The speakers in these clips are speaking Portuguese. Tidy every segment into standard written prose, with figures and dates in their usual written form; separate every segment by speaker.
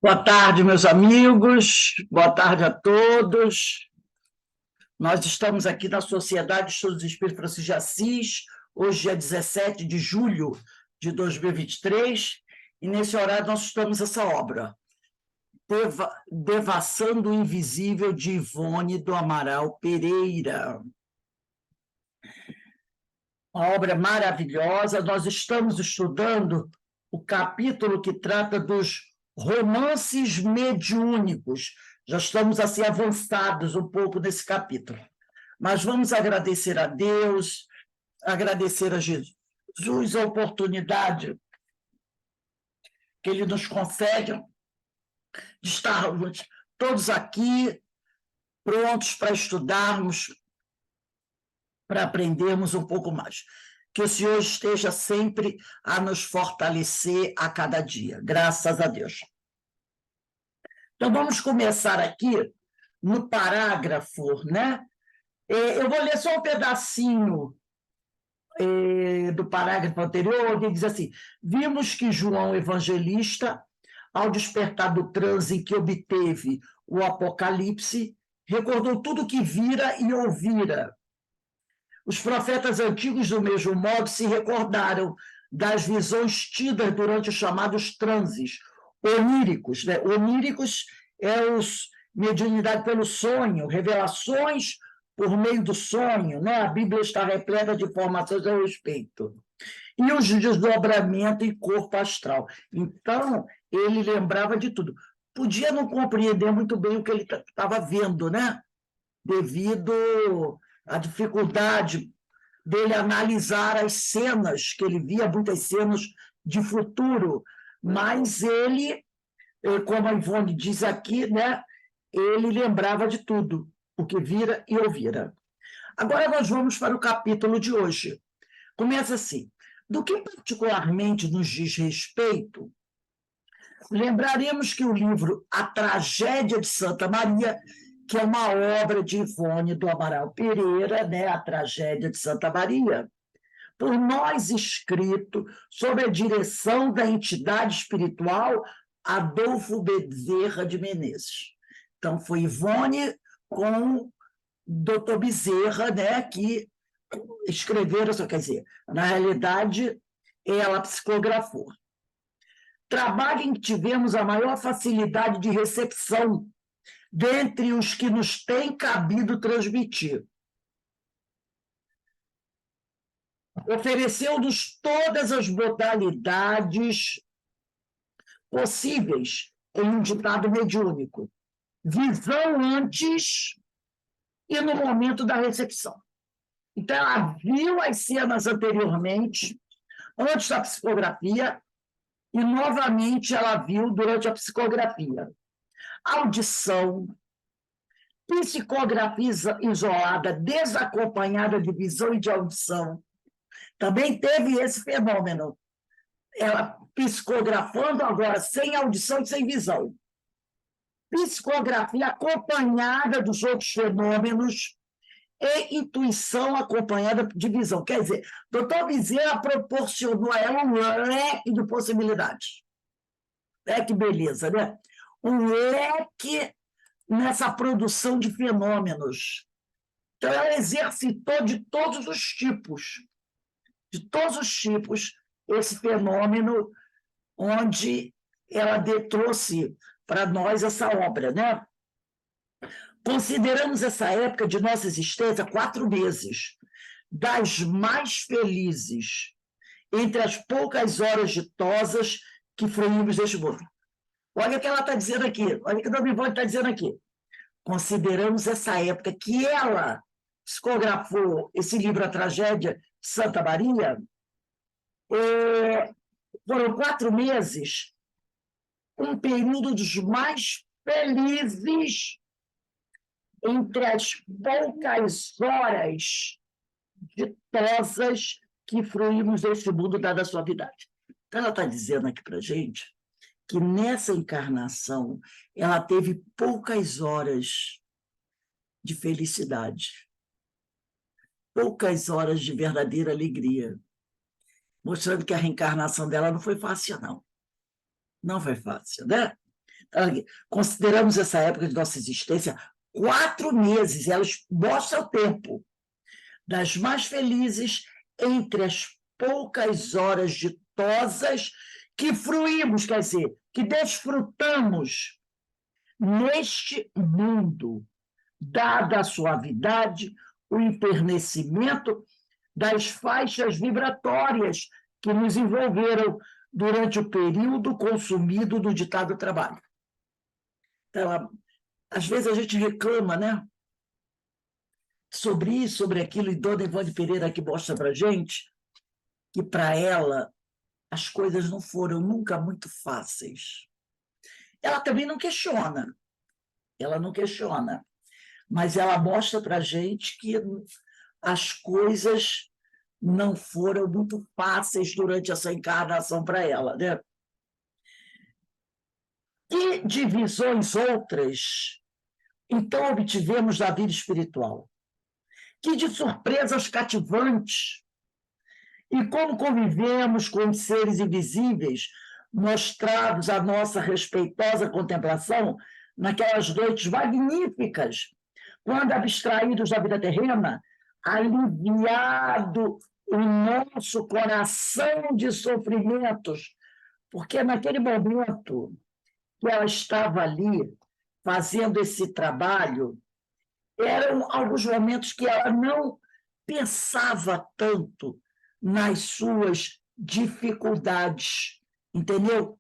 Speaker 1: Boa tarde, meus amigos. Boa tarde a todos. Nós estamos aqui na Sociedade de Estudos do Espírito Francisco de Assis, hoje é 17 de julho de 2023, e nesse horário nós estamos essa obra, Devassando o Invisível, de Ivone do Amaral Pereira. Uma obra maravilhosa. Nós estamos estudando o capítulo que trata dos romances mediúnicos. Já estamos assim avançados um pouco nesse capítulo. Mas vamos agradecer a Deus, agradecer a Jesus a oportunidade que Ele nos concede de estarmos todos aqui prontos para estudarmos, para aprendermos um pouco mais. Que o Senhor esteja sempre a nos fortalecer a cada dia, graças a Deus. Então, vamos começar aqui no parágrafo, né? Eu vou ler só um pedacinho do parágrafo anterior, que diz assim: vimos que João Evangelista, ao despertar do transe em que obteve o Apocalipse, recordou tudo o que vira e ouvira. Os profetas antigos, do mesmo modo, se recordaram das visões tidas durante os chamados transes oníricos. Né? Oníricos é mediunidade pelo sonho, revelações por meio do sonho. Né? A Bíblia está repleta de informações a respeito. E os desdobramentos em corpo astral. Então, ele lembrava de tudo. Podia não compreender muito bem o que ele estava vendo, né? Devido à dificuldade dele analisar as cenas, que ele via muitas cenas de futuro, mas ele, como a Ivone diz aqui, né, ele lembrava de tudo, o que vira e ouvira. Agora nós vamos para o capítulo de hoje. Começa assim: do que particularmente nos diz respeito, lembraremos que o livro A Tragédia de Santa Maria, que é uma obra de Ivone do Amaral Pereira, né, A Tragédia de Santa Maria, por nós escrito sob a direção da entidade espiritual Adolfo Bezerra de Menezes. Então, foi Ivone com o Dr. Bezerra, né, que escreveram, quer dizer, na realidade, ela psicografou. Trabalho em que tivemos a maior facilidade de recepção dentre os que nos tem cabido transmitir. Ofereceu-nos todas as modalidades possíveis em um ditado mediúnico: visão antes e no momento da recepção. Então, ela viu as cenas anteriormente, antes da psicografia, e novamente ela viu durante a psicografia. Audição, psicografia isolada, desacompanhada de visão e de audição. Também teve esse fenômeno. Ela psicografando agora sem audição e sem visão. Psicografia acompanhada dos outros fenômenos e intuição acompanhada de visão. Quer dizer, doutor Bezerra proporcionou a ela um leque de possibilidades. Que beleza, né? Um leque nessa produção de fenômenos. Então, ela exercitou de todos os tipos, esse fenômeno, onde ela trouxe para nós essa obra, né? Consideramos essa época de nossa existência 4 meses, das mais felizes, entre as poucas horas ditosas que fruímos deste mundo. Olha o que ela está dizendo aqui, olha o que a Dona Ivone está dizendo aqui. Consideramos essa época que ela psicografou esse livro, A Tragédia de Santa Maria, foram 4 meses, um período dos mais felizes entre as poucas horas ditosas que fruímos deste mundo dada a suavidade. Então, ela está dizendo aqui para a gente que nessa encarnação ela teve poucas horas de felicidade, poucas horas de verdadeira alegria, mostrando que a reencarnação dela não foi fácil, não. Não foi fácil, né? Consideramos essa época de nossa existência 4 meses, ela mostra o tempo das mais felizes entre as poucas horas ditosas que fruímos, quer dizer, que desfrutamos neste mundo, dada a suavidade, o enternecimento das faixas vibratórias que nos envolveram durante o período consumido do ditado trabalho. Então, às vezes a gente reclama, né? Sobre isso, sobre aquilo, e Dona Ivone Pereira que mostra para a gente que, para ela, as coisas não foram nunca muito fáceis. Ela também não questiona, mas ela mostra para a gente que as coisas não foram muito fáceis durante essa encarnação para ela, né? Que divisões outras, então, obtivemos da vida espiritual? Que de surpresas cativantes! E como convivemos com os seres invisíveis, mostrados à nossa respeitosa contemplação naquelas noites magníficas, quando, abstraídos da vida terrena, aliviado o nosso coração de sofrimentos, porque naquele momento que ela estava ali fazendo esse trabalho, eram alguns momentos que ela não pensava tanto nas suas dificuldades, entendeu?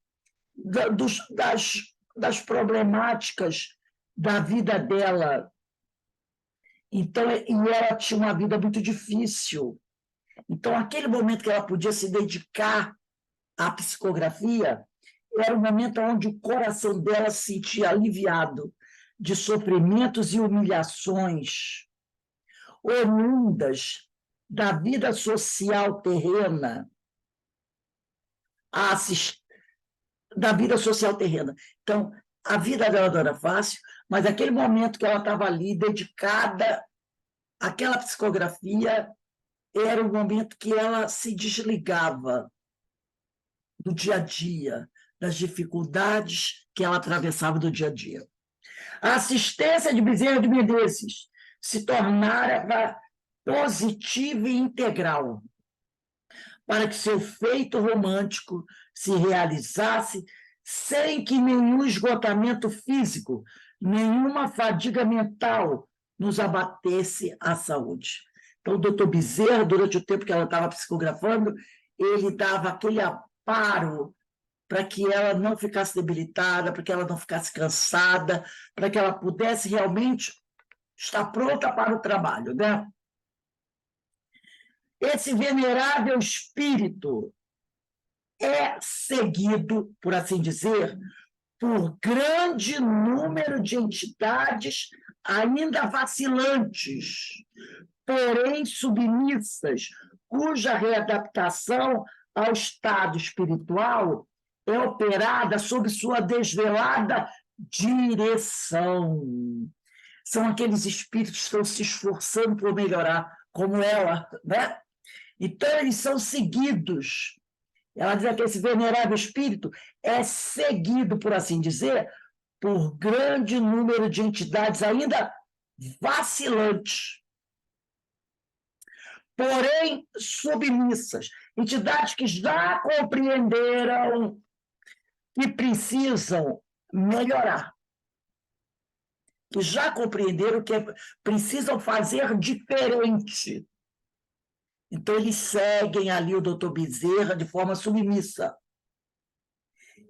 Speaker 1: Das problemáticas da vida dela. Então, e ela tinha uma vida muito difícil. Então, aquele momento que ela podia se dedicar à psicografia era o momento onde o coração dela se sentia aliviado de sofrimentos e humilhações oriundas da vida social terrena, da vida social terrena. Então, a vida dela não era fácil, mas aquele momento que ela estava ali, dedicada àquela psicografia, era o momento que ela se desligava do dia a dia, das dificuldades que ela atravessava do dia a dia. A assistência de Bezerra de Menezes se tornara positiva e integral, para que seu feito romântico se realizasse sem que nenhum esgotamento físico, nenhuma fadiga mental nos abatesse a saúde. Então, o doutor Bezerra, durante o tempo que ela estava psicografando, ele dava aquele amparo para que ela não ficasse debilitada, para que ela não ficasse cansada, para que ela pudesse realmente estar pronta para o trabalho, né? Esse venerável espírito é seguido, por assim dizer, por grande número de entidades ainda vacilantes, porém submissas, cuja readaptação ao estado espiritual é operada sob sua desvelada direção. São aqueles espíritos que estão se esforçando por melhorar, como ela, né? Então, eles são seguidos. Ela diz que esse venerável espírito é seguido, por assim dizer, por grande número de entidades ainda vacilantes, porém submissas, entidades que já compreenderam que precisam melhorar, que já compreenderam que precisam fazer diferente. Então, eles seguem ali o doutor Bezerra de forma submissa.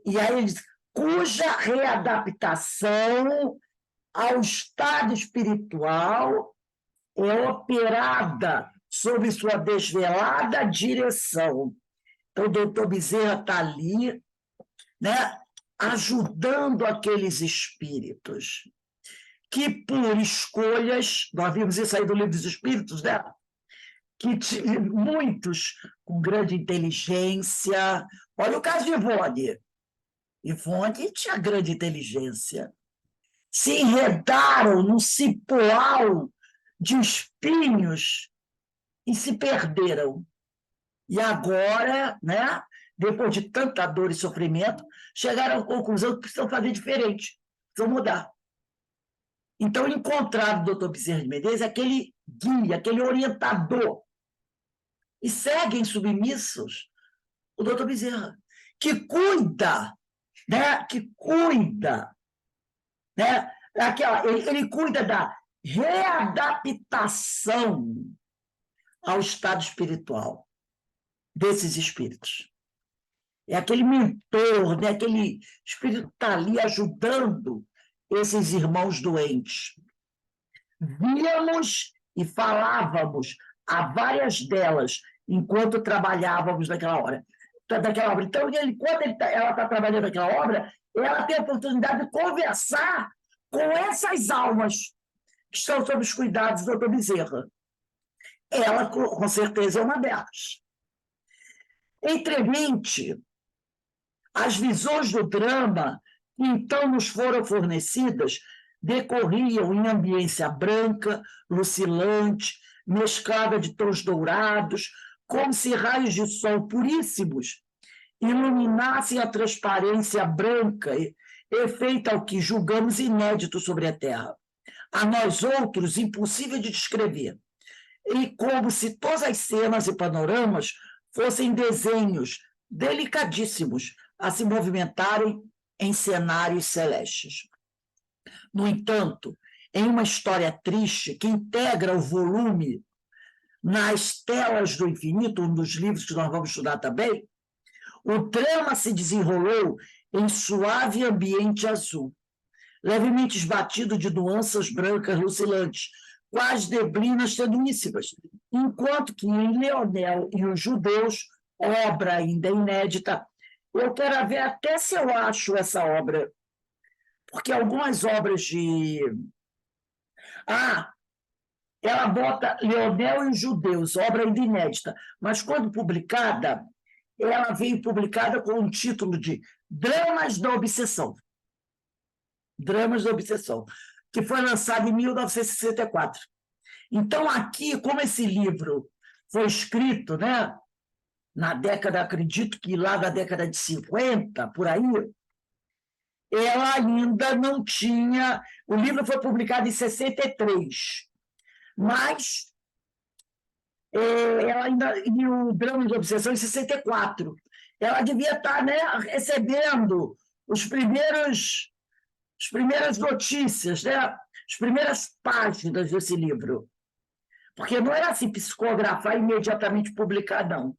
Speaker 1: E aí eles, cuja readaptação ao estado espiritual é operada sob sua desvelada direção. Então, o doutor Bezerra está ali, né, ajudando aqueles espíritos que, por escolhas, nós vimos isso aí do Livro dos Espíritos, né? Que muitos com grande inteligência. Olha o caso de Ivone. Ivone tinha grande inteligência. Se enredaram num cipoal de espinhos e se perderam. E agora, né, depois de tanta dor e sofrimento, chegaram à conclusão que precisam fazer diferente, precisam mudar. Então, encontraram o doutor Bezerra de Menezes, aquele guia, aquele orientador, e seguem submissos o doutor Bezerra, que cuida, né? Né? Ele cuida da readaptação ao estado espiritual desses espíritos. É aquele mentor, né? Aquele espírito que está ali ajudando esses irmãos doentes. Víamos e falávamos a várias delas enquanto trabalhávamos naquela obra. Então, enquanto ela está trabalhando naquela obra, ela tem a oportunidade de conversar com essas almas que estão sob os cuidados do doutor Bezerra. Ela, com certeza, é uma delas. Entremente, as visões do drama que então nos foram fornecidas decorriam em ambiência branca, lucilante, mesclada de tons dourados, como se raios de sol puríssimos iluminassem a transparência branca, efeito ao que julgamos inédito sobre a Terra. A nós outros, impossível de descrever. E como se todas as cenas e panoramas fossem desenhos delicadíssimos a se movimentarem em cenários celestes. No entanto, em uma história triste que integra o volume Nas Telas do Infinito, um dos livros que nós vamos estudar também, o drama se desenrolou em suave ambiente azul, levemente esbatido de nuances brancas lucilantes, quase neblinas tenuíssimas, enquanto que em Leonel e os Judeus, obra ainda inédita, eu quero ver até se eu acho essa obra, porque algumas obras de... ela bota Leonel e os Judeus, obra ainda inédita, mas quando publicada, ela veio publicada com o título de Dramas da Obsessão. Dramas da Obsessão, que foi lançado em 1964. Então, aqui, como esse livro foi escrito, né, na década, acredito que lá na década de 50, por aí, ela ainda não tinha... O livro foi publicado em 63, mas ela ainda... E o Drama de Obsessão em 64. Ela devia estar, né, recebendo as primeiras notícias, né, as primeiras páginas desse livro. Porque não era assim, psicografar e imediatamente publicar, não.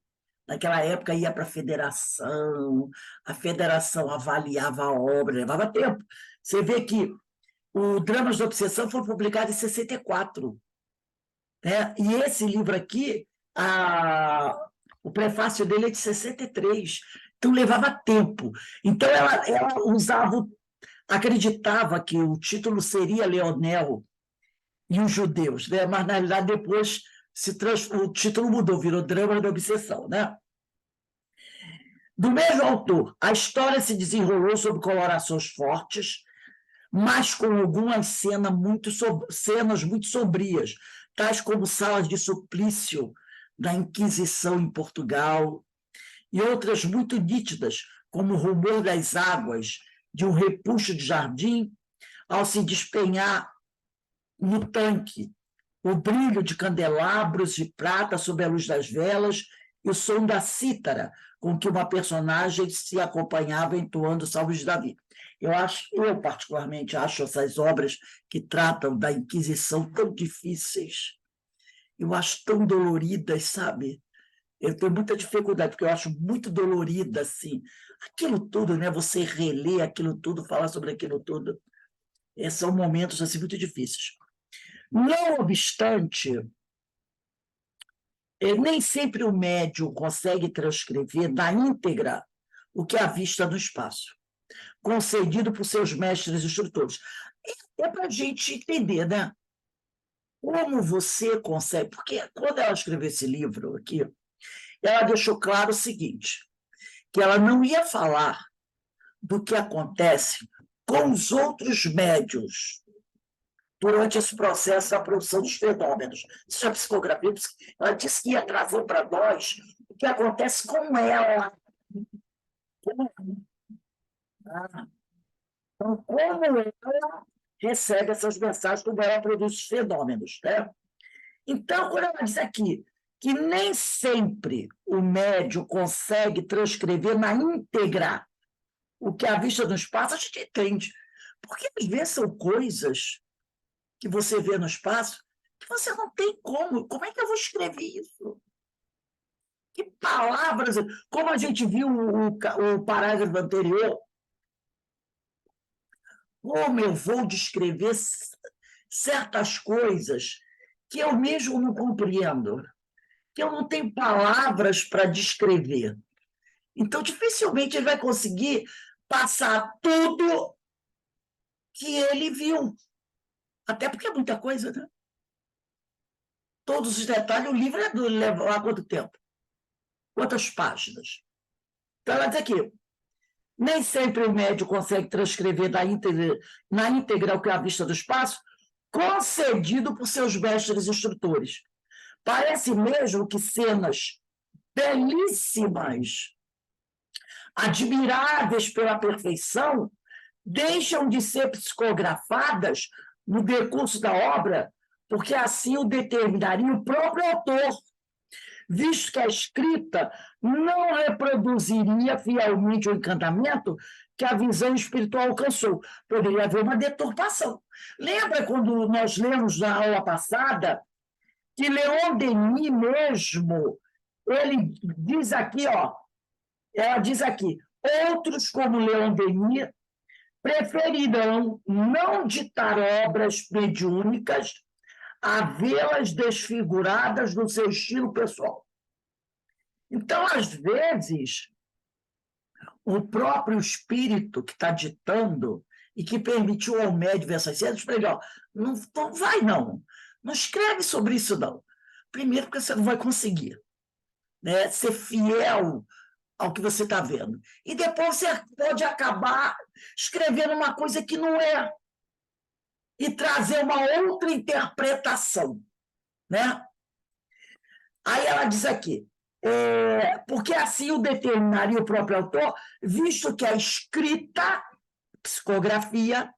Speaker 1: Naquela época ia para a federação avaliava a obra, levava tempo. Você vê que o Dramas da Obsessão foi publicado em 64. Né? E esse livro aqui, o prefácio dele é de 63. Então levava tempo. Então ela acreditava que o título seria Leonel e os Judeus, né? Mas, na realidade, depois o título mudou, virou Drama da Obsessão. Né? Do mesmo autor, a história se desenrolou sob colorações fortes, mas com algumas cenas muito sombrias, tais como salas de suplício da Inquisição em Portugal, e outras muito nítidas, como o rumor das águas de um repuxo de jardim ao se despenhar no tanque, o brilho de candelabros de prata sob a luz das velas e o som da cítara com que uma personagem se acompanhava entoando salmos de Davi. Eu particularmente acho essas obras que tratam da Inquisição tão difíceis. Eu acho tão doloridas, sabe? Eu tenho muita dificuldade, porque eu acho muito dolorida, assim. Aquilo tudo, né? Você reler aquilo tudo, falar sobre aquilo tudo. São momentos assim, muito difíceis. Não obstante, nem sempre o médium consegue transcrever na íntegra o que avista no espaço, concedido por seus mestres e instrutores. É para a gente entender, né? Como você consegue... Porque quando ela escreveu esse livro aqui, ela deixou claro o seguinte, que ela não ia falar do que acontece com os outros médiuns durante esse processo da produção dos fenômenos. Isso é a psicografia. Ela disse que ia trazer para nós o que acontece com ela Então, como ela recebe essas mensagens, como ela produz os fenômenos, né? Então, quando ela diz aqui que nem sempre o médium consegue transcrever na íntegra o que a vista nos passa, a gente entende. Porque às vezes são coisas que você vê no espaço que você não tem como. Como é que eu vou escrever isso? Que palavras! Como a gente viu o parágrafo anterior, como eu vou descrever certas coisas que eu mesmo não compreendo, que eu não tenho palavras para descrever. Então, dificilmente ele vai conseguir passar tudo que ele viu. Até porque é muita coisa, né? Todos os detalhes, o livro leva há quanto tempo? Quantas páginas? Então, ela diz aqui, nem sempre o médium consegue transcrever na íntegra o que é a vista do espaço, concedido por seus mestres instrutores. Parece mesmo que cenas belíssimas, admiráveis pela perfeição, deixam de ser psicografadas no decurso da obra, porque assim o determinaria o próprio autor, visto que a escrita não reproduziria fielmente o encantamento que a visão espiritual alcançou. Poderia haver uma deturpação. Lembra quando nós lemos na aula passada que Leon Denis mesmo, ele diz aqui, ó, ela diz aqui, outros como Leon Denis preferirão não ditar obras mediúnicas a vê-las desfiguradas no seu estilo pessoal. Então, às vezes, o próprio espírito que está ditando e que permitiu ao médium ver essas cenas, para ele, ó, não vai não escreve sobre isso não. Primeiro porque você não vai conseguir, né, ser fiel ao que você está vendo. E depois você pode acabar escrevendo uma coisa que não é e trazer uma outra interpretação, né? Aí ela diz aqui, porque assim o determinaria o próprio autor, visto que a escrita, psicografia,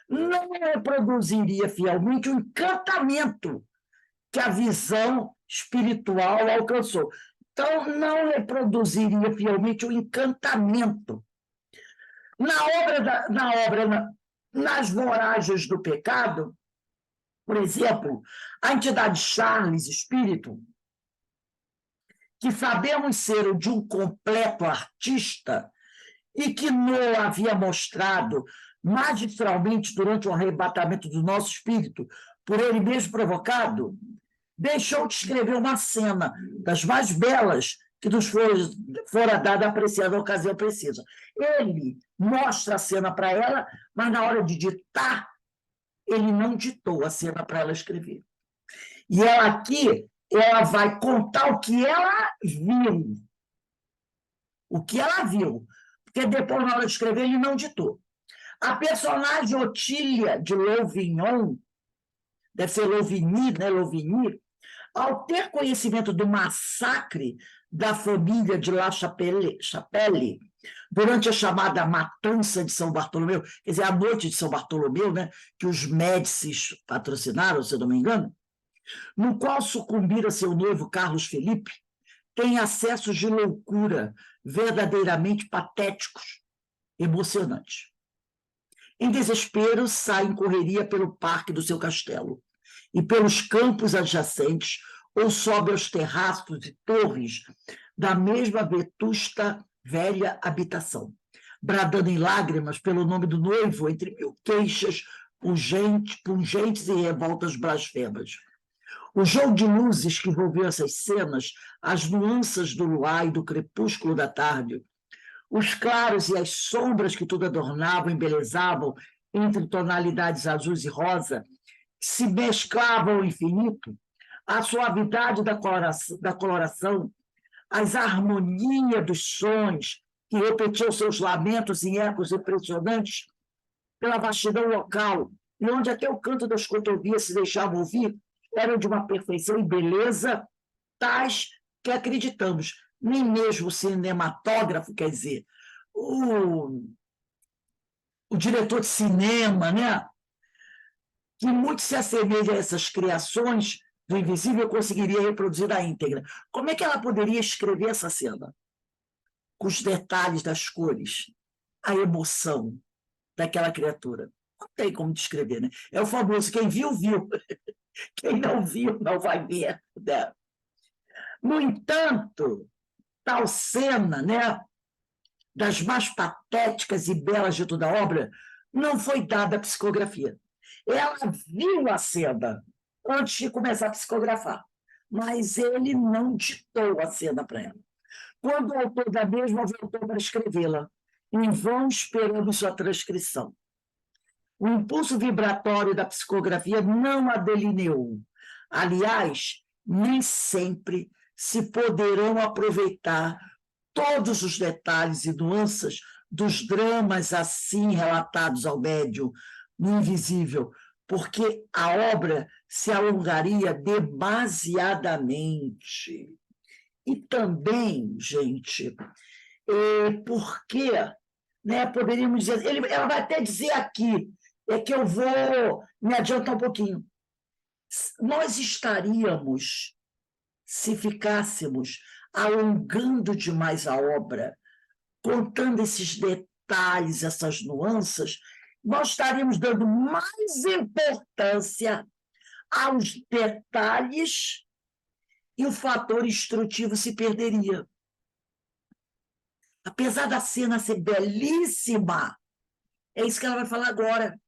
Speaker 1: não reproduziria fielmente o encantamento que a visão espiritual alcançou. Então, não reproduziria fielmente o encantamento. Nas voragens do pecado, por exemplo, a entidade Charles Espírito, que sabemos ser o de um completo artista e que Noah havia mostrado magistralmente durante o arrebatamento do nosso espírito, por ele mesmo provocado, deixou de escrever uma cena das mais belas que nos fora dada a apreciada ocasião precisa. Ele mostra a cena para ela, mas na hora de ditar, ele não ditou a cena para ela escrever. E ela aqui, ela vai contar o que ela viu. O que ela viu. Porque depois, na hora de escrever, ele não ditou. A personagem Otília de Louvignon, deve ser Louvigny, né? Louvigny, ao ter conhecimento do massacre da família de La Chapelle, durante a chamada Matança de São Bartolomeu, quer dizer, a noite de São Bartolomeu, né, que os Médicis patrocinaram, se eu não me engano, no qual sucumbira seu noivo Carlos Felipe, tem acessos de loucura verdadeiramente patéticos, emocionantes. Em desespero, sai em correria pelo parque do seu castelo e pelos campos adjacentes ou sobe aos terraços e torres da mesma vetusta velha habitação, bradando em lágrimas pelo nome do noivo entre mil queixas pungentes e revoltas blasfemas. O jogo de luzes que envolveu essas cenas, as nuances do luar e do crepúsculo da tarde, os claros e as sombras que tudo adornavam, embelezavam entre tonalidades azuis e rosa, se mesclavam ao infinito, a suavidade da coloração, as harmonias dos sons que repetiam seus lamentos em ecos impressionantes pela vastidão local, e onde até o canto das cotovias se deixava ouvir, eram de uma perfeição e beleza tais que acreditamos. nem mesmo o cinematógrafo, quer dizer, o, o diretor de cinema, né? Que muito se assemelha a essas criações do invisível, conseguiria reproduzir na íntegra. Como é que ela poderia escrever essa cena? Com os detalhes das cores, a emoção daquela criatura. Não tem como descrever, né? É o famoso, quem viu, viu. Quem não viu, não vai ver. Né? No entanto, tal cena, né, das mais patéticas e belas de toda a obra, não foi dada à psicografia. Ela viu a cena antes de começar a psicografar, mas ele não ditou a cena para ela. Quando o autor da mesma voltou para escrevê-la, em vão esperamos sua transcrição. O impulso vibratório da psicografia não a delineou. Aliás, nem sempre se poderão aproveitar todos os detalhes e nuances dos dramas assim relatados ao médium no invisível, porque a obra se alongaria demasiadamente. E também, gente, porque, né, poderíamos dizer, ela vai até dizer aqui, é que eu vou me adiantar um pouquinho. Nós estaríamos, se ficássemos alongando demais a obra, contando esses detalhes, essas nuances, nós estaríamos dando mais importância aos detalhes e o fator instrutivo se perderia. Apesar da cena ser belíssima, é isso que ela vai falar agora.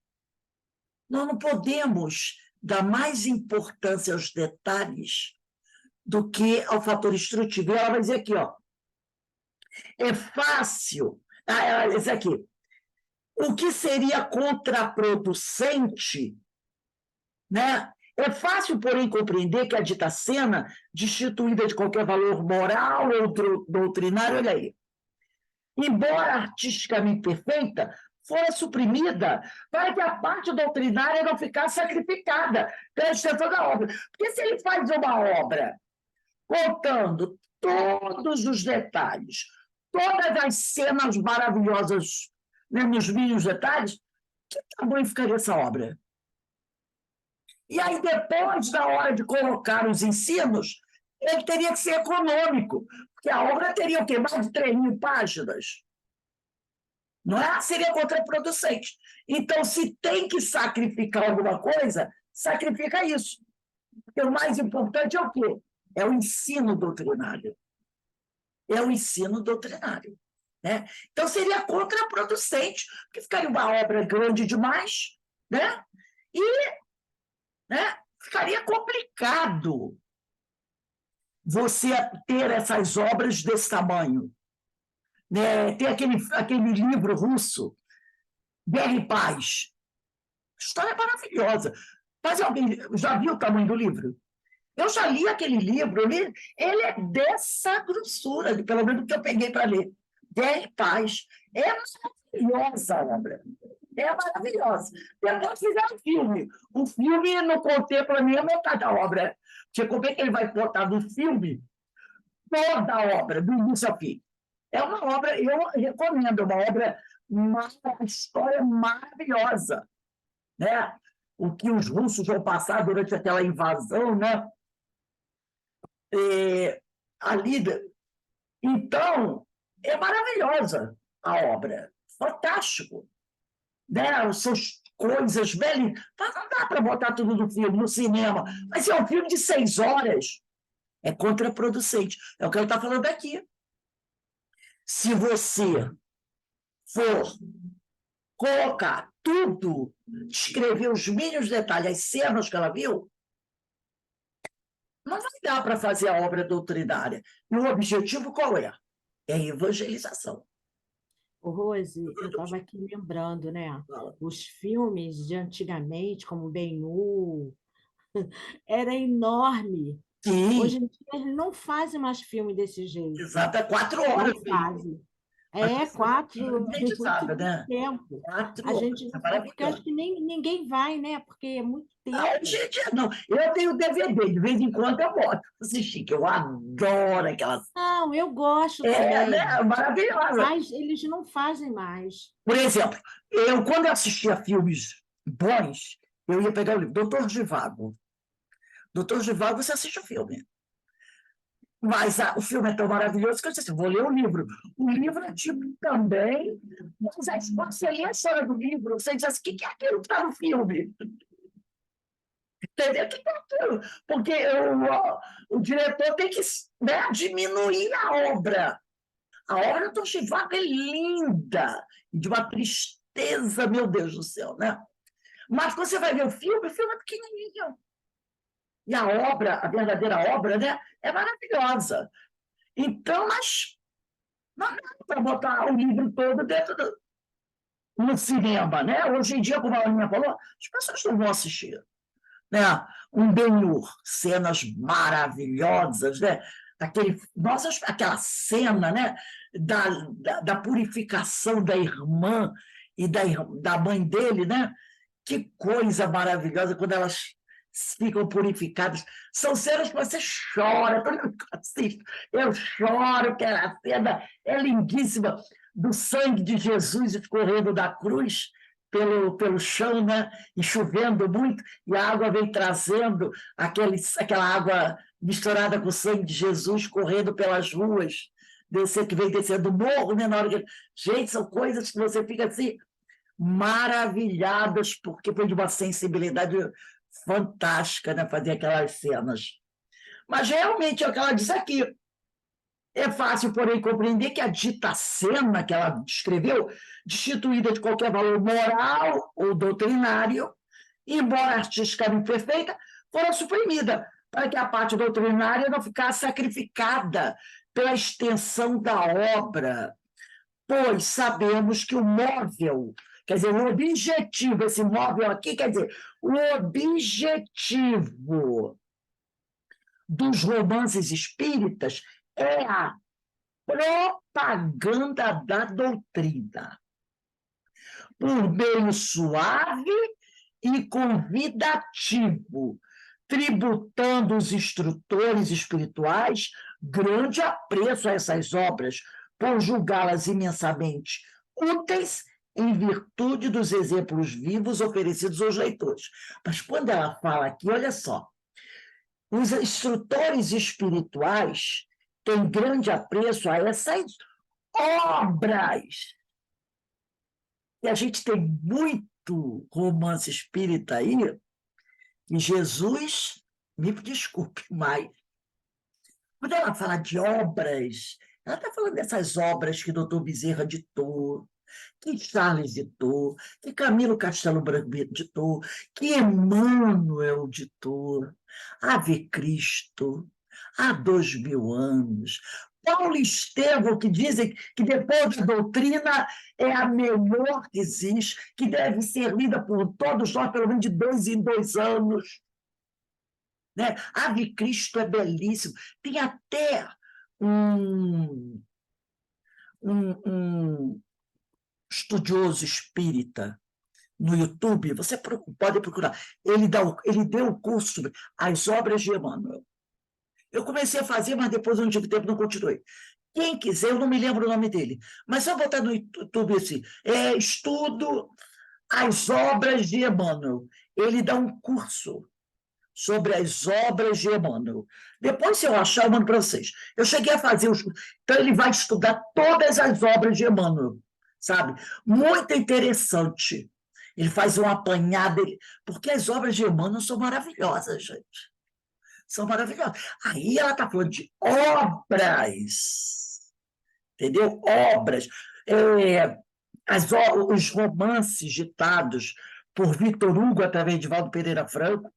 Speaker 1: Nós não podemos dar mais importância aos detalhes do que ao fator instrutivo. E ela vai dizer aqui, ó, é fácil. Ela diz aqui, o que seria contraproducente, né? É fácil, porém, compreender que a dita cena, destituída de qualquer valor moral ou doutrinário, olha aí, embora artisticamente perfeita, fora suprimida para que a parte doutrinária não ficasse sacrificada pela extensão da obra. Porque se ele faz uma obra contando todos os detalhes, todas as cenas maravilhosas, né, nos mínimos detalhes, que tamanho ficaria essa obra? E aí, depois, na hora de colocar os ensinos, ele teria que ser econômico, porque a obra teria o quê? Mais de 3.000 páginas. Não é? Seria contraproducente. Então, se tem que sacrificar alguma coisa, sacrifica isso. Porque o mais importante é o quê? É o ensino doutrinário. É o ensino doutrinário. Né? Então, seria contraproducente, porque ficaria uma obra grande demais, né? E, né, ficaria complicado você ter essas obras desse tamanho. Né? Tem aquele livro russo, Guerra e Paz. História maravilhosa. Mas alguém já viu o tamanho do livro? Eu já li aquele livro, ele é dessa grossura, pelo menos que eu peguei para ler. Guerra e Paz. É maravilhosa a obra. É maravilhosa. Depois fizeram um filme. O filme não contempla nem a metade da obra. Porque como é que ele vai botar no filme toda a obra, do início ao fim? É uma obra, eu recomendo, uma obra, uma história maravilhosa. Né? O que os russos vão passar durante aquela invasão, né? Ali. Então, é maravilhosa a obra, fantástico. Né? São coisas belíssimas. Mas não dá para botar tudo no filme, no cinema. Mas é um filme de 6 horas. É contraproducente. É o que ele está falando aqui. Se você for colocar tudo, escrever os mínimos detalhes, as cenas que ela viu, não vai dar para fazer a obra doutrinária. E o objetivo qual é? É a evangelização.
Speaker 2: Rose, eu estava aqui lembrando, né? Os filmes de antigamente, como Ben-Hur, era enorme.
Speaker 1: Sim,
Speaker 2: Hoje em dia eles não fazem mais filme desse jeito.
Speaker 1: exato, é 4 horas.
Speaker 2: Não fazem. É, quatro, muito,
Speaker 1: Inacreditável,
Speaker 2: muito
Speaker 1: né?
Speaker 2: tempo.
Speaker 1: 4
Speaker 2: A
Speaker 1: horas,
Speaker 2: gente
Speaker 1: é
Speaker 2: não vai, porque acho
Speaker 1: maravilhoso.
Speaker 2: que nem ninguém vai, né? Porque é muito
Speaker 1: Ah,
Speaker 2: tempo.
Speaker 1: hoje em dia, não. Eu tenho DVD, de vez em quando eu boto pra assistir, que eu adoro aquelas.
Speaker 2: Não, eu gosto
Speaker 1: É,
Speaker 2: também,
Speaker 1: né? Maravilhosa.
Speaker 2: mas eles não fazem mais.
Speaker 1: Por exemplo, eu, quando eu assistia filmes bons, eu ia pegar o livro, Doutor Zhivago. Doutor Zhivago, você assiste o filme. Mas o filme é tão maravilhoso que eu disse assim, vou ler o livro. O livro é tipo também, mas aí, quando você lê a história do livro, você diz assim, o que é aquilo que está no filme? Entendeu? O que é aquilo? Porque o diretor tem que, né, diminuir a obra. A obra do Zhivago é linda, de uma tristeza, meu Deus do céu, né? Mas quando você vai ver o filme é pequenininho. E a obra, a verdadeira obra, né, é maravilhosa. Então, mas não dá para botar o livro todo dentro no cinema, né? Hoje em dia, como a Aninha falou, as pessoas não vão assistir. Né? Um Ben-Hur, cenas maravilhosas, né? Nossa, aquela cena, né? Da purificação da irmã e da mãe dele, né? Que coisa maravilhosa quando elas ficam purificadas. São cenas que você chora, quando eu assisto, eu choro, que a cena é lindíssima, do sangue de Jesus escorrendo da cruz pelo chão, né? E chovendo muito, e a água vem trazendo aquela água misturada com o sangue de Jesus correndo pelas ruas, que vem descendo do morro, né? Na hora que... Gente, são coisas que você fica assim, maravilhadas, porque foi de uma sensibilidade fantástica, né, fazer aquelas cenas. Mas realmente é o que ela diz aqui. É fácil, porém, compreender que a dita cena que ela descreveu, destituída de qualquer valor moral ou doutrinário, embora artisticamente perfeita, fora suprimida, para que a parte doutrinária não ficasse sacrificada pela extensão da obra, pois sabemos que o móvel, quer dizer, o objetivo, esse móvel aqui, quer dizer, o objetivo dos romances espíritas é a propaganda da doutrina, por meio suave e convidativo, tributando os instrutores espirituais grande apreço a essas obras, por julgá-las imensamente úteis em virtude dos exemplos vivos oferecidos aos leitores. Mas quando ela fala aqui, olha só, os instrutores espirituais têm grande apreço a essas obras. E a gente tem muito romance espírita aí, e Jesus, me desculpe, mas quando ela fala de obras, ela está falando dessas obras que doutor Bezerra ditou, que Charles ditou, que Camilo Castelo Branco ditou, que Emmanuel ditou, Ave Cristo, há 2000 anos. Paulo e Estevão, que dizem que depois da doutrina é a melhor que existe, que deve ser lida por todos nós, pelo menos de 2 em 2 anos. Né? Ave Cristo é belíssimo. Tem até um, um estudioso espírita no YouTube, você pode procurar. Ele deu o curso sobre as obras de Emmanuel. Eu comecei a fazer, mas depois eu não tive tempo, não continuei. Quem quiser, eu não me lembro o nome dele, mas só botar no YouTube assim, estudo as obras de Emmanuel. Ele dá um curso sobre as obras de Emmanuel. Depois, se eu achar, eu mando para vocês. Eu cheguei a fazer os... Então, ele vai estudar todas as obras de Emmanuel, sabe? Muito interessante. Ele faz um apanhado, porque as obras de Emmanuel são maravilhosas, gente. São maravilhosas. Aí ela está falando de obras, entendeu? Obras. É, os romances ditados por Victor Hugo, através de Valdo Pereira Franco,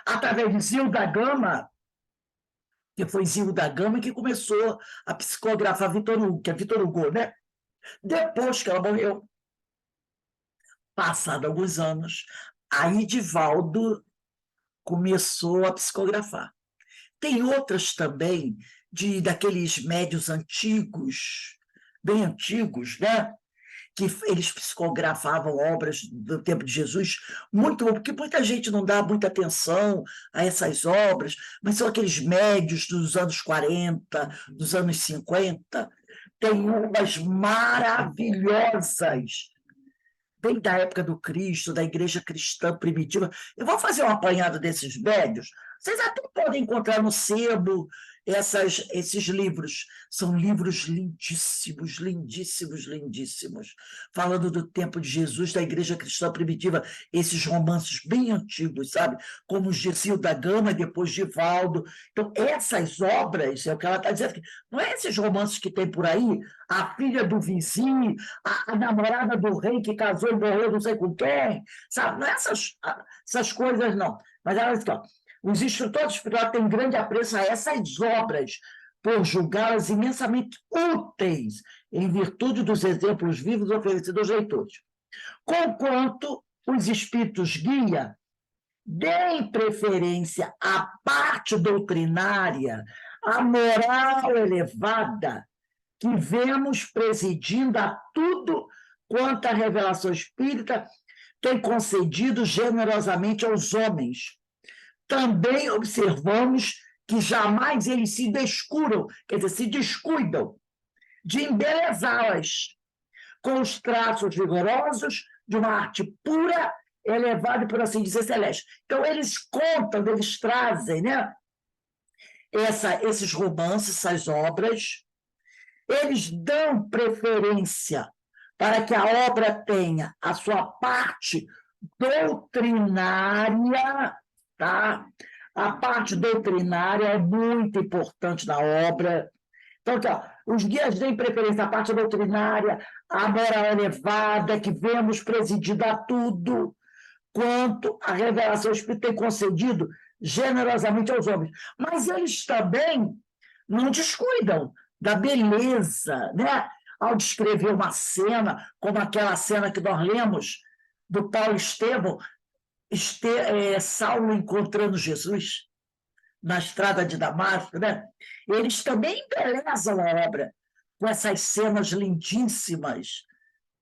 Speaker 1: através de Zilda Gama, que foi Zilda Gama que começou a psicografar Victor Hugo, que é Victor Hugo, né? Depois que ela morreu, passado alguns anos, aí Divaldo começou a psicografar. Tem outras também, daqueles médios antigos, bem antigos, né? Que eles psicografavam obras do tempo de Jesus, muito bom, porque muita gente não dá muita atenção a essas obras, mas são aqueles médios dos anos 40, dos anos 50, tem umas maravilhosas, bem da época do Cristo, da igreja cristã primitiva. Eu vou fazer um apanhado desses médios, vocês até podem encontrar no sebo esses livros. São livros lindíssimos, lindíssimos, lindíssimos, falando do tempo de Jesus, da igreja cristã primitiva, esses romances bem antigos, sabe? Como os de Zilda Gama, depois de Valdo. Então, essas obras, é o que ela está dizendo, não é esses romances que tem por aí, a filha do vizinho, a namorada do rei que casou e morreu não sei com quem, sabe? Não é essas coisas, não. Mas ela diz que, ó, os instrutores espirituais têm grande apreço a essas obras, por julgá-las imensamente úteis, em virtude dos exemplos vivos oferecidos aos leitores. Conquanto os espíritos guia deem preferência à parte doutrinária, à moral elevada, que vemos presidindo a tudo quanto a revelação espírita tem concedido generosamente aos homens. Também observamos que jamais eles se descuram, quer dizer, se descuidam de embelezá-las com os traços vigorosos de uma arte pura, elevada e, por assim dizer, celeste. Então, eles contam, eles trazem, né, esses romances, essas obras, eles dão preferência para que a obra tenha a sua parte doutrinária, tá? A parte doutrinária é muito importante na obra. Então, aqui, ó, os guias têm preferência à parte doutrinária, à moral elevada, que vemos presidido a tudo, quanto a revelação espírita tem concedido generosamente aos homens. Mas eles também não descuidam da beleza, né? Ao descrever uma cena, como aquela cena que nós lemos do Paulo Estevão, Saulo encontrando Jesus na estrada de Damasco, né? Eles também embelezam a obra com essas cenas lindíssimas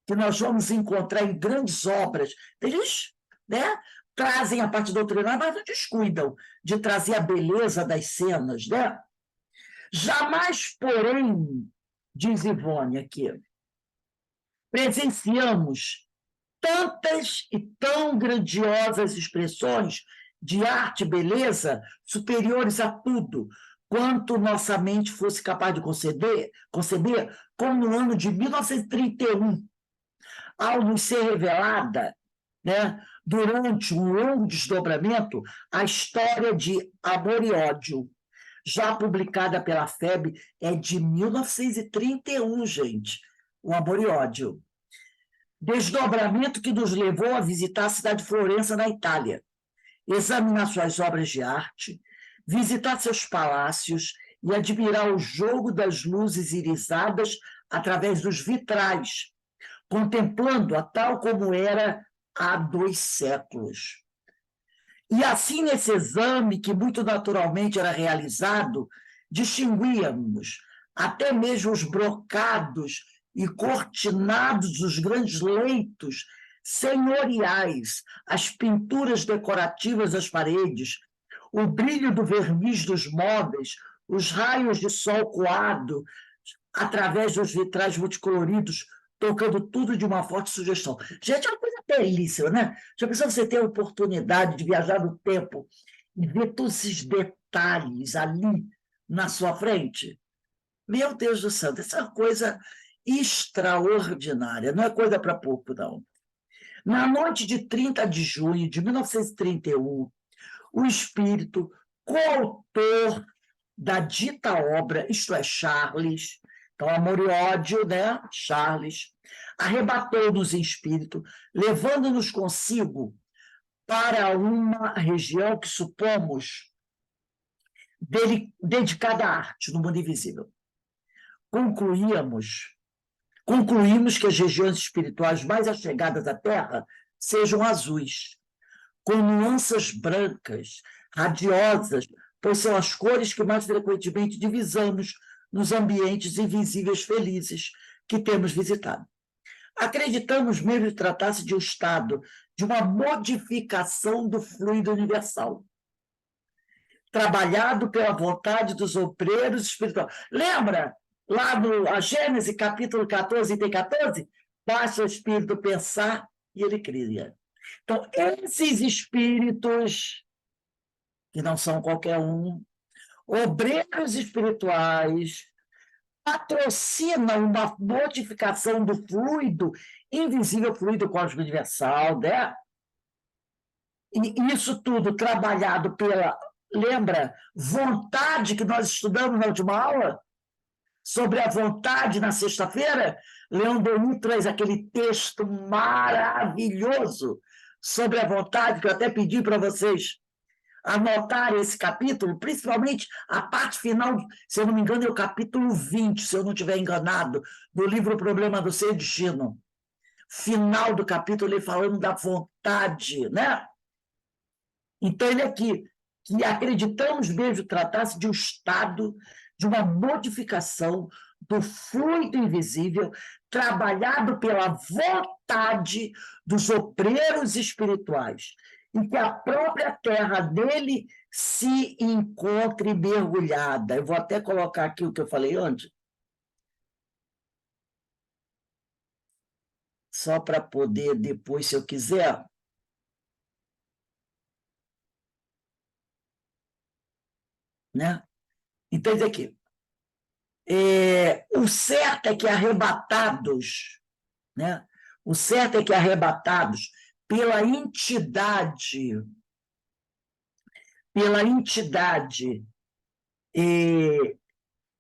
Speaker 1: que nós vamos encontrar em grandes obras. Eles, né, trazem a parte doutrinária, mas não descuidam de trazer a beleza das cenas, né? Jamais, porém, diz Ivone aqui, presenciamos tantas e tão grandiosas expressões de arte e beleza superiores a tudo, quanto nossa mente fosse capaz de conceber, como no ano de 1931, ao nos ser revelada, né, durante um longo desdobramento, a história de Amor e Ódio, já publicada pela FEB, é de 1931, gente, o Amor e Ódio. Desdobramento que nos levou a visitar a cidade de Florença, na Itália, examinar suas obras de arte, visitar seus palácios e admirar o jogo das luzes irisadas através dos vitrais, contemplando-a tal como era há 2 séculos. E assim, nesse exame, que muito naturalmente era realizado, distinguíamos até mesmo os brocados e cortinados dos grandes leitos senhoriais, as pinturas decorativas das paredes, o brilho do verniz dos móveis, os raios de sol coado através dos vitrais multicoloridos, tocando tudo de uma forte sugestão. Gente, é uma coisa belíssima, né? Já pensou você ter a oportunidade de viajar no tempo e ver todos esses detalhes ali na sua frente? Meu Deus do céu, essa é uma coisa extraordinária, não é coisa para pouco, não. Na noite de 30 de junho de 1931, o espírito, coautor da dita obra, isto é, Charles, então, Amor e Ódio, né? Charles, arrebatou-nos em espírito, levando-nos consigo para uma região que supomos dedicada à arte, no mundo invisível. Concluímos que as regiões espirituais mais achegadas à Terra sejam azuis, com nuances brancas, radiosas, pois são as cores que mais frequentemente divisamos nos ambientes invisíveis felizes, que temos visitado. Acreditamos mesmo que tratasse de um estado, de uma modificação do fluido universal, trabalhado pela vontade dos obreiros espirituais. Lembra, lá no a Gênesis, capítulo 14, item 14? Basta o espírito pensar e ele cria. Então, esses espíritos, que não são qualquer um, obreiros espirituais, patrocinam uma modificação do fluido, invisível fluido cósmico universal, né? E isso tudo trabalhado pela, lembra, vontade que nós estudamos na última aula? Sobre a vontade na sexta-feira? Leon Denis traz aquele texto maravilhoso sobre a vontade, que eu até pedi para vocês anotarem esse capítulo, principalmente a parte final, se eu não me engano, é o capítulo 20, se eu não estiver enganado, do livro O Problema do Ser e Destino. Final do capítulo, ele falando da vontade, né? Então, ele aqui, que acreditamos mesmo tratar-se de um estado, de uma modificação do fluido invisível, trabalhado pela vontade dos obreiros espirituais, em que a própria terra dele se encontre mergulhada. Eu vou até colocar aqui o que eu falei antes, só para poder depois, se eu quiser. Né? Então, isso aqui. O certo é que arrebatados, né? O certo é que arrebatados pela entidade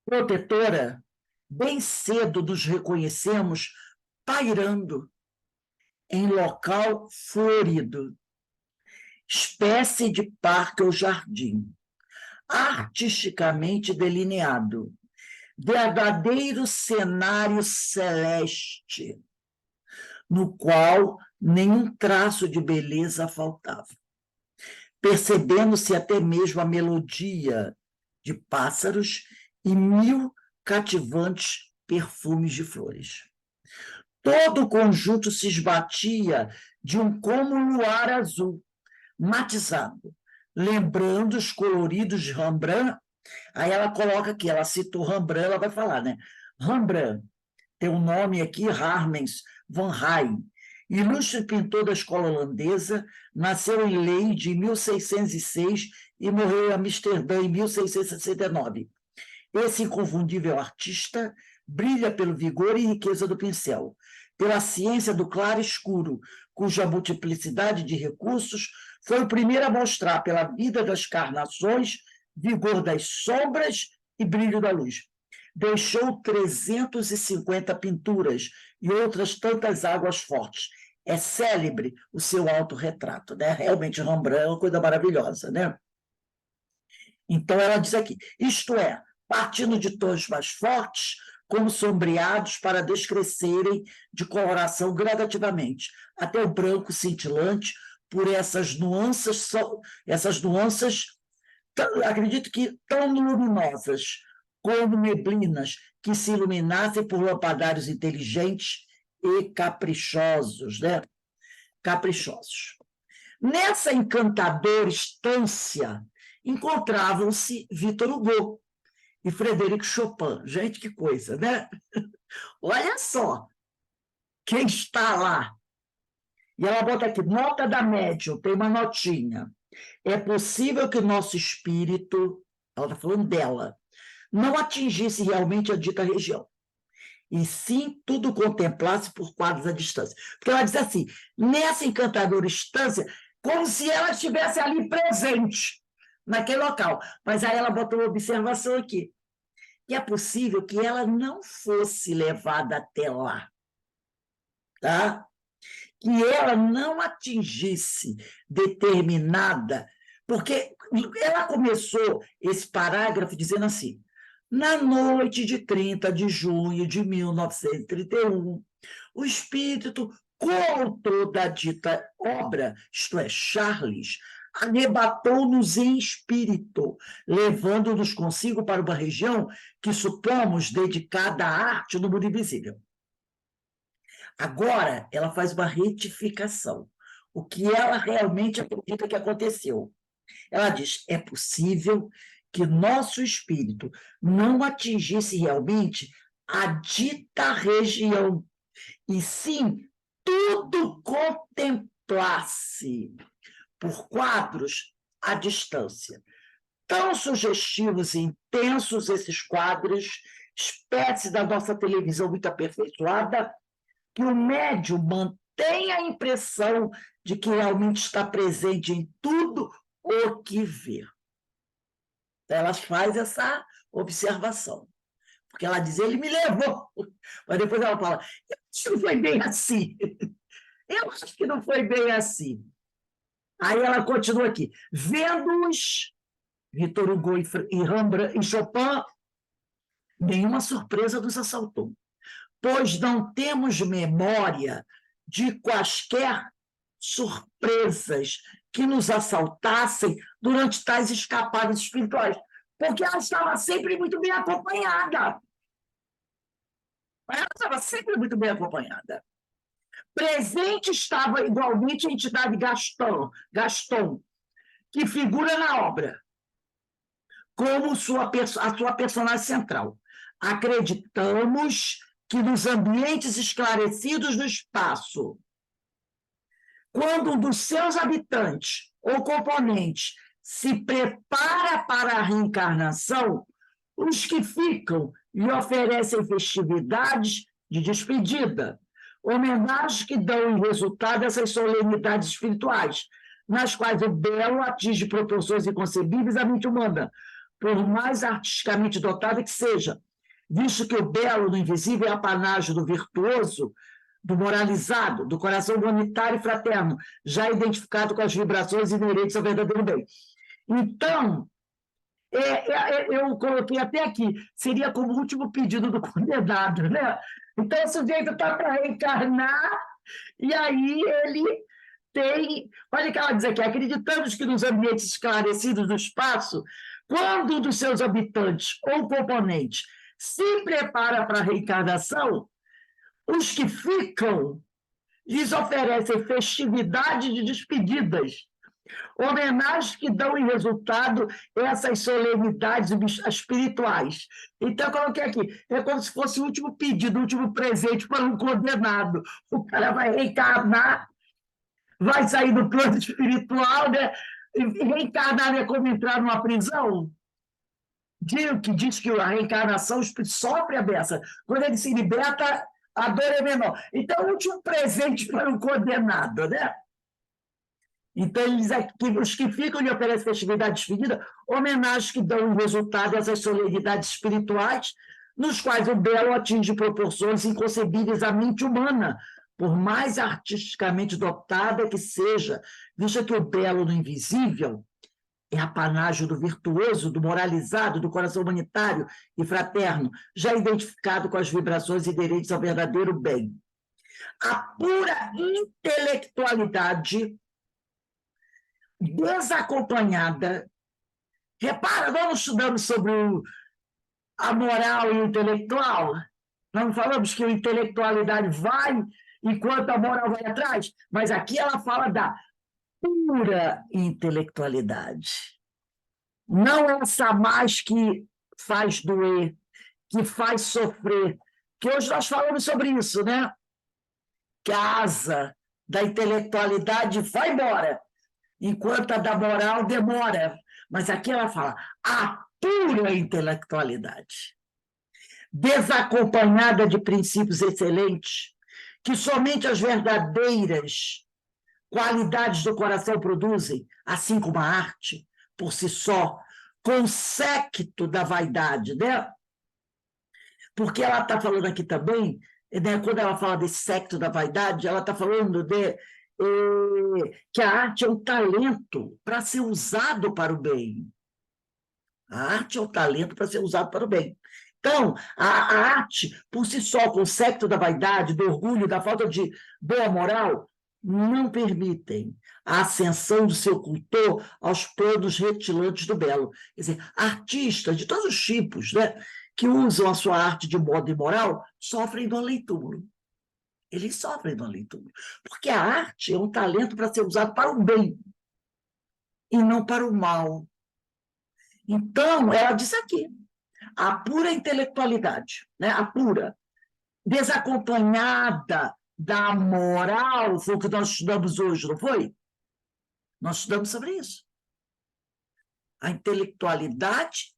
Speaker 1: protetora, bem cedo nos reconhecemos pairando em local florido, espécie de parque ou jardim, artisticamente delineado, verdadeiro cenário celeste, no qual nenhum traço de beleza faltava, percebendo-se até mesmo a melodia de pássaros e 1000 cativantes perfumes de flores. Todo o conjunto se esbatia de um como luar azul, matizado, lembrando os coloridos de Rembrandt. Aí ela coloca aqui, ela citou Rembrandt, ela vai falar, né? Rembrandt tem um nome aqui, Harmens van Rijn, ilustre pintor da escola holandesa, nasceu em Leiden em 1606 e morreu em Amsterdã em 1669. Esse inconfundível artista brilha pelo vigor e riqueza do pincel, pela ciência do claro e escuro, cuja multiplicidade de recursos foi o primeiro a mostrar pela vida das carnações, vigor das sombras e brilho da luz. Deixou 350 pinturas e outras tantas águas fortes. É célebre o seu autorretrato, né? Realmente, Rembrandt é uma coisa maravilhosa, né? Então, ela diz aqui, isto é, partindo de tons mais fortes, como sombreados para descrescerem de coloração gradativamente, até o branco cintilante, por essas nuances, acredito que tão luminosas como neblinas que se iluminassem por lampadários inteligentes e caprichosos, né? Caprichosos. Nessa encantadora estância encontravam-se Victor Hugo e Frederic Chopin. Gente, que coisa, né? Olha só quem está lá. E ela bota aqui, nota da médium, tem uma notinha. É possível que o nosso espírito, ela está falando dela, não atingisse realmente a dita região, e sim tudo contemplasse por quadros à distância. Porque ela diz assim, nessa encantadora estância, como se ela estivesse ali presente, naquele local. Mas aí ela botou uma observação aqui, que é possível que ela não fosse levada até lá, tá? Que ela não atingisse determinada, porque ela começou esse parágrafo dizendo assim, na noite de 30 de junho de 1931, o espírito coautor da dita obra, isto é, Charles, arrebatou-nos em espírito, levando-nos consigo para uma região que supomos dedicada à arte no mundo invisível. Agora, ela faz uma retificação. O que ela realmente acredita que aconteceu. Ela diz, é possível que nosso espírito não atingisse realmente a dita região, e sim tudo contemplasse por quadros à distância. Tão sugestivos e intensos esses quadros, espécie da nossa televisão muito aperfeiçoada, que o médium mantém a impressão de que realmente está presente em tudo o que vê. Ela faz essa observação, porque ela diz, ele me levou, mas depois ela fala, eu acho que não foi bem assim, eu acho que não foi bem assim. Aí ela continua aqui, vendo-os, Victor Hugo e Rembrandt e Chopin, nenhuma surpresa nos assaltou, pois não temos memória de quaisquer surpresas que nos assaltassem durante tais escapadas espirituais, porque ela estava sempre muito bem acompanhada. Ela estava sempre muito bem acompanhada. Presente estava igualmente a entidade Gaston, que figura na obra como a sua personagem central. Acreditamos que nos ambientes esclarecidos do espaço, quando um dos seus habitantes ou componentes se prepara para a reencarnação, os que ficam lhe oferecem festividades de despedida, homenagens que dão em resultado essas solenidades espirituais, nas quais o belo atinge proporções inconcebíveis à mente humana, por mais artisticamente dotada que seja, visto que o belo do invisível é apanágio do virtuoso, do moralizado, do coração humanitário e fraterno, já identificado com as vibrações inerentes ao verdadeiro bem. Então, eu coloquei até aqui, seria como o último pedido do condenado, né? Então, o sujeito está para reencarnar, e aí ele tem... Olha o que ela diz aqui, acreditamos que nos ambientes esclarecidos do espaço, quando um dos seus habitantes ou componentes se prepara para a reencarnação, os que ficam lhes oferecem festividades de despedidas, homenagens que dão em resultado essas solenidades espirituais. Então, eu coloquei aqui, é como se fosse o último pedido, o último presente para um condenado. O cara vai reencarnar, vai sair do plano espiritual, né? E reencarnar é como entrar numa prisão. Que diz que a reencarnação, o espírito sofre a beça. Quando ele se liberta, a dor é menor. Então, o último presente para um condenado, né? Então, ele diz que os que ficam lhe oferecem festividade despedida, homenagens que dão em resultado essas solenidades espirituais, nos quais o belo atinge proporções inconcebíveis à mente humana, por mais artisticamente dotada que seja, visto que o belo do invisível é apanágio do virtuoso, do moralizado, do coração humanitário e fraterno, já identificado com as vibrações inerentes ao verdadeiro bem. A pura intelectualidade desacompanhada. Repara, nós não estudamos sobre a moral e o intelectual. Nós não falamos que a intelectualidade vai enquanto a moral vai atrás, mas aqui ela fala da pura intelectualidade. Não essa mais que faz doer, que faz sofrer. Que hoje nós falamos sobre isso, né? Que a asa da intelectualidade vai embora, enquanto a da moral demora. Mas aqui ela fala a pura intelectualidade, desacompanhada de princípios excelentes, que somente as verdadeiras qualidades do coração produzem, assim como a arte, por si só, conséquito da vaidade, né? Porque ela está falando aqui também, né, quando ela fala desse séquito da vaidade, ela está falando que a arte é um talento para ser usado para o bem. A arte é um talento para ser usado para o bem. Então, a arte, por si só, com o séquito da vaidade, do orgulho, da falta de boa moral, não permitem a ascensão do seu cultor aos planos retilantes do belo. Quer dizer, artistas de todos os tipos, né, que usam a sua arte de modo imoral, sofrem do além-túmulo. Eles sofrem no além-túmulo. Porque a arte é um talento para ser usado para o bem e não para o mal. Então, ela disse aqui, a pura intelectualidade, né? A pura, desacompanhada da moral, foi o que nós estudamos hoje, não foi? Nós estudamos sobre isso. A intelectualidade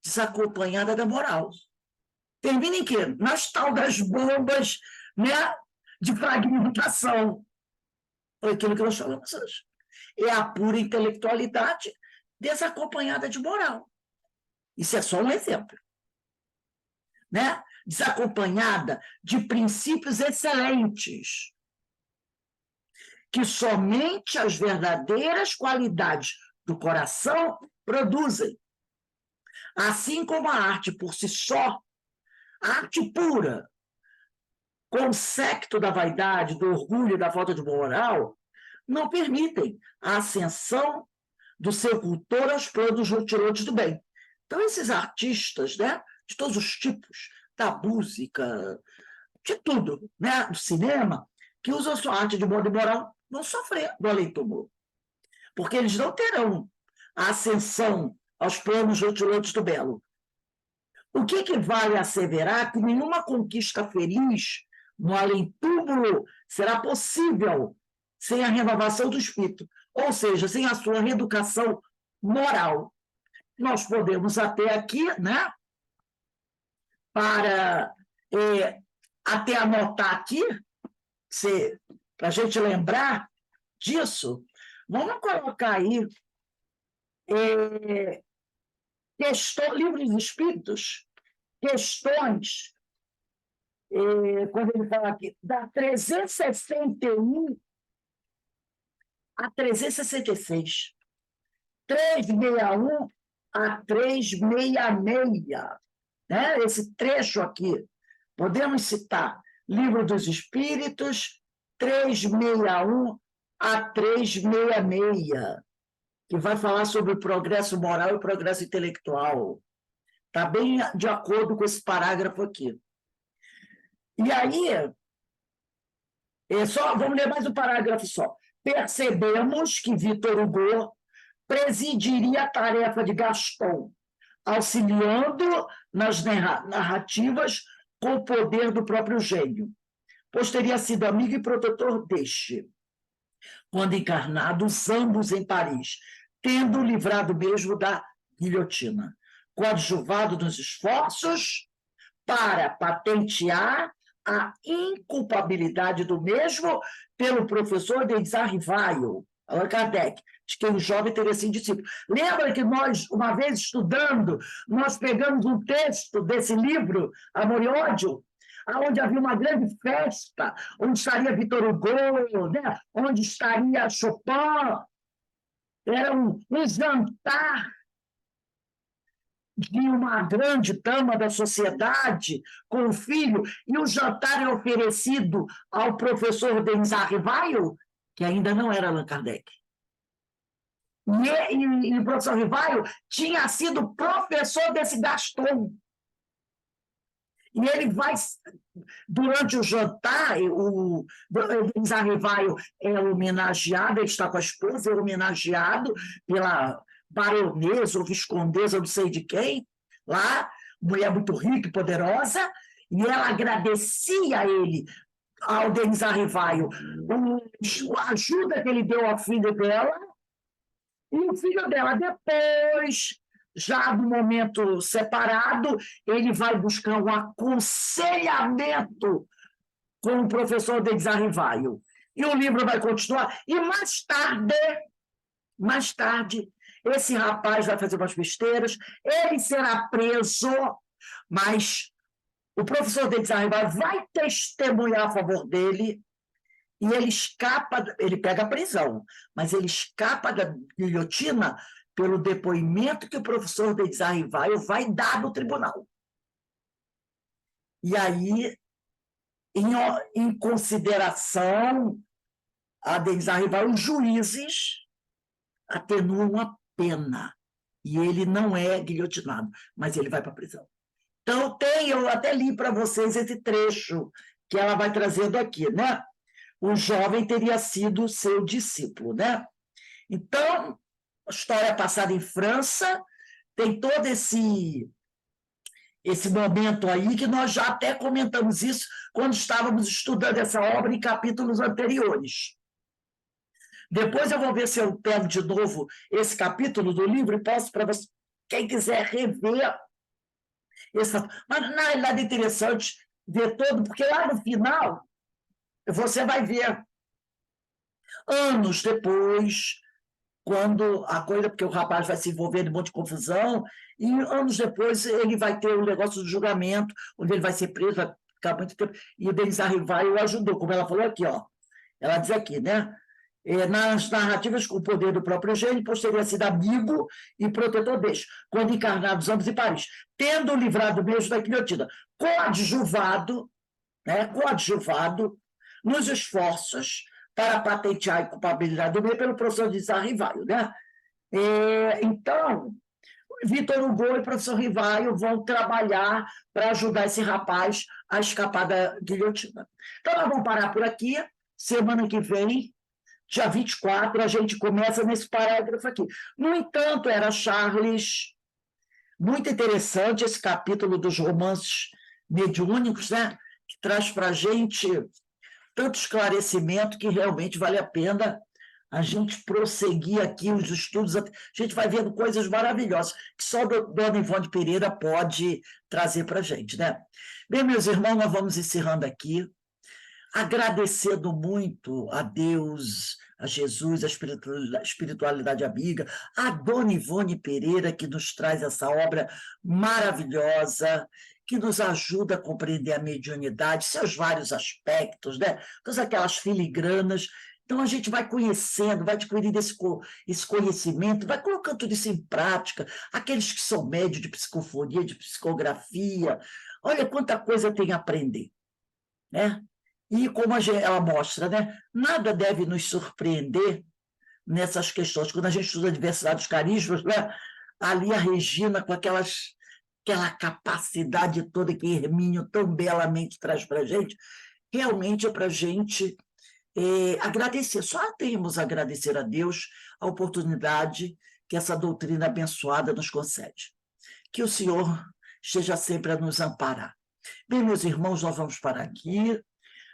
Speaker 1: desacompanhada da moral. Termina em quê? Nas tal das bombas, né, de fragmentação. Foi aquilo que nós falamos hoje. É a pura intelectualidade desacompanhada de moral. Isso é só um exemplo. Né? Desacompanhada de princípios excelentes, que somente as verdadeiras qualidades do coração produzem. Assim como a arte por si só, a arte pura, concepto da vaidade, do orgulho e da falta de moral, não permitem a ascensão do seu cultor aos planos rutilantes do bem. Então, esses artistas, né, de todos os tipos, da música, de tudo, né, do cinema, que usam sua arte de modo moral, vão sofrer do além-túmulo, porque eles não terão a ascensão aos planos rutilantes do belo. O que vale asseverar que nenhuma conquista feliz no além-túmulo será possível sem a renovação do espírito, ou seja, sem a sua reeducação moral. Nós podemos até aqui, né, para até anotar aqui, para a gente lembrar disso, vamos colocar aí livro dos Espíritos, questões, quando ele fala aqui, da 361 a 366, 361 a 366, né? Esse trecho aqui, podemos citar Livro dos Espíritos, 361 a 366, que vai falar sobre o progresso moral e o progresso intelectual. Está bem de acordo com esse parágrafo aqui. E aí, vamos ler mais um parágrafo só. Percebemos que Victor Hugo presidiria a tarefa de Gaston, auxiliando nas narrativas com o poder do próprio gênio, pois teria sido amigo e protetor deste, quando encarnados ambos em Paris, tendo livrado mesmo da guilhotina, coadjuvado nos esforços para patentear a inculpabilidade do mesmo pelo professor Denis Rivail, Allan Kardec, de quem o jovem teria sido discípulo. Lembra que nós, uma vez estudando, nós pegamos um texto desse livro, Amor e Ódio, onde havia uma grande festa, onde estaria Victor Hugo, né? Onde estaria Chopin, era um jantar de uma grande dama da sociedade com o filho, e o jantar é oferecido ao professor Denis Rivail, que ainda não era Allan Kardec. E o professor Rivail tinha sido professor desse Gaston. E ele vai, durante o jantar, o Denis Rivail é homenageado, ele está com a esposa, é homenageado pela baronesa ou viscondesa, não sei de quem, lá, mulher muito rica e poderosa, e ela agradecia a ele, ao Denis Rivail, a ajuda que ele deu ao filho dela, e o filho dela, depois, já no momento separado, ele vai buscar um aconselhamento com o professor Denis Rivail. E o livro vai continuar. E mais tarde, esse rapaz vai fazer umas besteiras, ele será preso, mas o professor Denis Rivail vai testemunhar a favor dele, e ele escapa, ele pega a prisão, mas ele escapa da guilhotina pelo depoimento que o professor Denis Rivail vai dar no tribunal. E aí, em consideração a Denis Rivail, os juízes atenuam a pena, e ele não é guilhotinado, mas ele vai para a prisão. Então, eu até li para vocês esse trecho que ela vai trazendo aqui, né? O jovem teria sido seu discípulo, né? Então, a história passada em França tem todo esse momento aí que nós já até comentamos isso quando estávamos estudando essa obra em capítulos anteriores. Depois eu vou ver se eu pego de novo esse capítulo do livro e posso para você, quem quiser rever. Mas, na realidade, é interessante ver todo, porque lá no final você vai ver, anos depois, quando a coisa, porque o rapaz vai se envolver em um monte de confusão, e anos depois ele vai ter o negócio do julgamento, onde ele vai ser preso, vai ficar muito tempo, e o Denis Arrivai o ajudou, como ela falou aqui, ó. Ela diz aqui, né? Nas narrativas com o poder do próprio gênio, pois teria sido amigo e protetor deles, quando encarnados ambos em Paris, tendo livrado mesmo da guilhotina, coadjuvado, né, coadjuvado nos esforços para patentear a culpabilidade do meio pelo professor de Rivaio, né? Então, Vitor Hugo e o professor Rivaio vão trabalhar para ajudar esse rapaz a escapar da guilhotina. Então, nós vamos parar por aqui. Semana que vem, dia 24, a gente começa nesse parágrafo aqui. No entanto, era Charles, muito interessante esse capítulo dos romances mediúnicos, né? Que traz para a gente tanto esclarecimento que realmente vale a pena a gente prosseguir aqui os estudos. A gente vai vendo coisas maravilhosas que só a dona Ivone Pereira pode trazer para a gente, né? Bem, meus irmãos, nós vamos encerrando aqui, agradecendo muito a Deus, a Jesus, a espiritualidade amiga, a dona Ivone Pereira, que nos traz essa obra maravilhosa, que nos ajuda a compreender a mediunidade, seus vários aspectos, né? Todas aquelas filigranas. Então, a gente vai conhecendo, vai adquirindo esse conhecimento, vai colocando tudo isso em prática. Aqueles que são médios de psicofonia, de psicografia, olha quanta coisa tem a aprender, né? E como ela mostra, né? Nada deve nos surpreender nessas questões. Quando a gente estuda a diversidade dos carismas, né? Ali a Regina, com aquela capacidade toda que Hermínio tão belamente traz para a gente, realmente é para a gente agradecer. Só temos a agradecer a Deus a oportunidade que essa doutrina abençoada nos concede. Que o Senhor esteja sempre a nos amparar. Bem, meus irmãos, nós vamos parar aqui.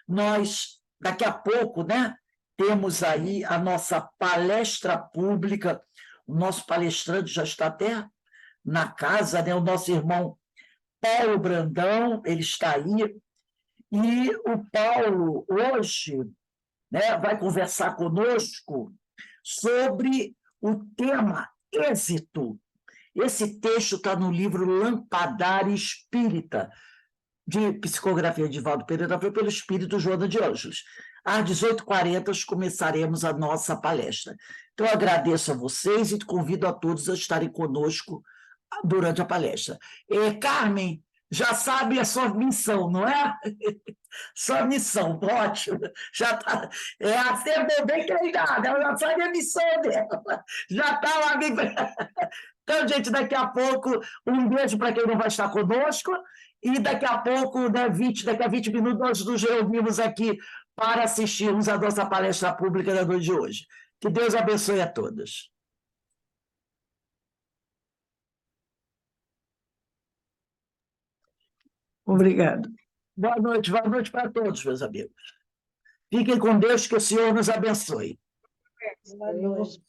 Speaker 1: Nós, daqui a pouco, né, temos aí a nossa palestra pública, o nosso palestrante já está até na casa, né, o nosso irmão Paulo Brandão, ele está aí, e o Paulo, hoje, né, vai conversar conosco sobre o tema êxito. Esse texto está no livro Lampadário Espírita, de psicografia de Valdo Pereira, foi pelo Espírito Joana de Ângeles. Às 18h40 começaremos a nossa palestra. Então, eu agradeço a vocês e convido a todos a estarem conosco durante a palestra. Carmen, já sabe a sua missão, não é? Sua missão, ótimo. Já está. Você bem treinada, ela já sabe a missão dela. Já está lá. Então, gente, daqui a pouco, um beijo para quem não vai estar conosco. E daqui a pouco, né, daqui a 20 minutos, nós nos reunimos aqui para assistirmos a nossa palestra pública da noite de hoje. Que Deus abençoe a todos.
Speaker 3: Obrigado.
Speaker 1: Boa noite para todos, meus amigos. Fiquem com Deus, que o Senhor nos abençoe.
Speaker 2: Boa noite.